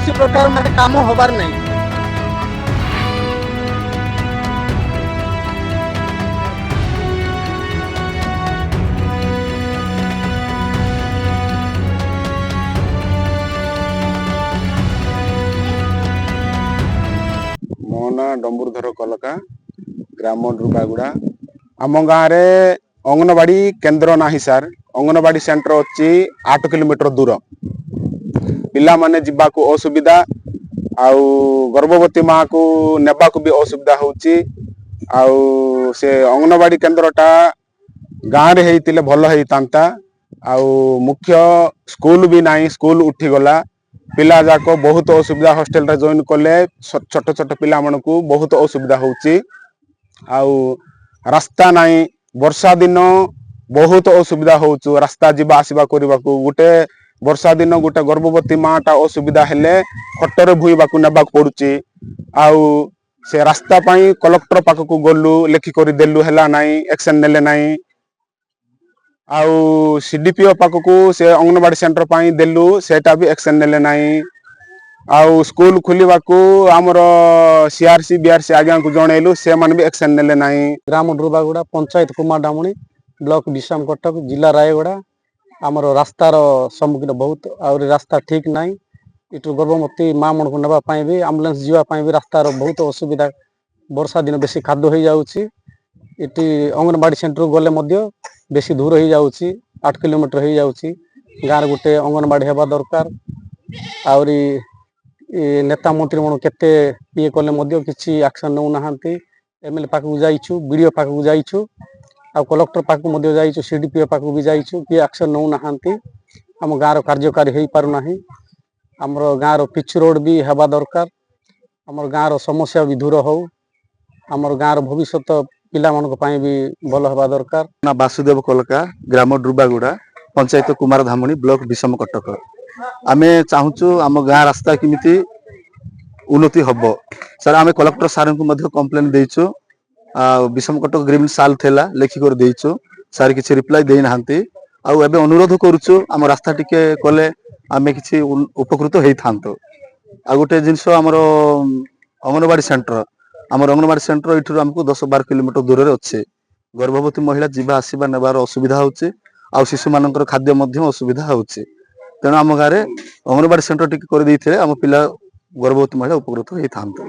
कौन प्रकार मतलब काम होबार नहीं। मो ना डंबुरधर कलका ग्राम ड्रुबागुड़ा आम गाँव में अंगनवाड़ी केन्द्र ना सार अंगनवाड़ी सेंटर अच्छी 8 किलोमीटर दूर पिला माने जिबा को असुविधा आउ गर्भवती माँ को नेबा को भी असुविधा होची आउ से अंगनवाड़ी केन्द्रटा गाँव रे हेइतिले भल हेइतांता आउ मुख्य स्कूल भी नाही स्कूल उठी गला पिला जाक बहुत असुविधा हॉस्टल रे जॉइन कले छोट छोट पिला मन को बहुत असुविधा होची आउ रास्ता नाही वर्षा दिन बहुत असुविधा होचु रास्ता जीवा आसीबा करबा को गुटे वर्षा दिन गुटे गर्भवती माटा असुविधा हेले खटर भुईबा नेबा पड़ुची आउ से रास्ता पाई कलेक्टर पाख को गलु लेखि करि देलु हेला नाही एक्शन नेले नाही आउ सीडीपीओ पाख को से अंगनवाड़ी सेंटर पाई देलु सेटा भी एक्शन नेले नाही आउ स्कूल खुलिबा को हमर सीआरसी बीआरसी आज्ञा को जणेलु से मान भी एक्शन नेले नाही। ग्राम ड्रुबागुड़ा पंचायत कुमार डामुणी ब्लॉक विषम कटक जिला रायगड़ा आमर रास्तार सम्मुखीन बहुत आउर रास्ता ठीक नाई इटू गर्भवती माँ मन को नापी भी आम्बुलांस जावाई भी रास्तार बहुत असुविधा वर्षा दिन बेसी खाद्य हो जाऊँगी इटी अंगनवाड़ी सेंटर गले बेसी दूर हो जाऊँगी 8 किलोमीटर हो जाऊँगी गाँव गोटे अंगनवाड़ी हेबा दरकार आउरी नेता मंत्री मन केते ये कले किसी एक्शन नौ ना एमएलए पाक जाइछु बीडीओ पाक जाइछु आ कलेक्टर पाक जाइछु सीडीपीओ पाक भी जाइछु कि एक्शन नौ ना आम गाँव कार्यकारी हो पार ना आमर गाँव पिच रोड भी हेबा दरकार आमर गाँव समस्या भी दूर हो आमर गाँव भविष्य पिला मन भी भल हेबा दरकार। ना वासुदेव कलका ग्राम ड्रुबागुड़ा पंचायत कुमार धामणी ब्लॉक विषम कटक आमे चाहूचु आम गाँ रास्ता किमिति उन्नति हब सर आमे कलेक्टर सार को कंप्लेन देइछु विषम कटक ग्रीन साल थेला लेखि कर देइछु सार किछि रिप्लाई देइ नाहंती आउ एबे अनुरोध करूछु आम रास्ता टिके कले आमे किछि उपकृत हेइ थांतो आ गोटे जिंस हमर अंगनवाड़ी सेंटर आमर अंगनवाड़ी सेंटर इठु हमको 10-12 किलोमीटर दूर रे अच्छे गर्भवती महिला जीवा आसीबा नेबार असुविधा होचे आ शिशु मानकर खाद्य मध्य असुविधा होचे तेणु आम गाँव में अंगनवाड़ी सेंटर टिके कर देइथिले आम पिला गर्भवती महिला उपकृत हेइ थांतो।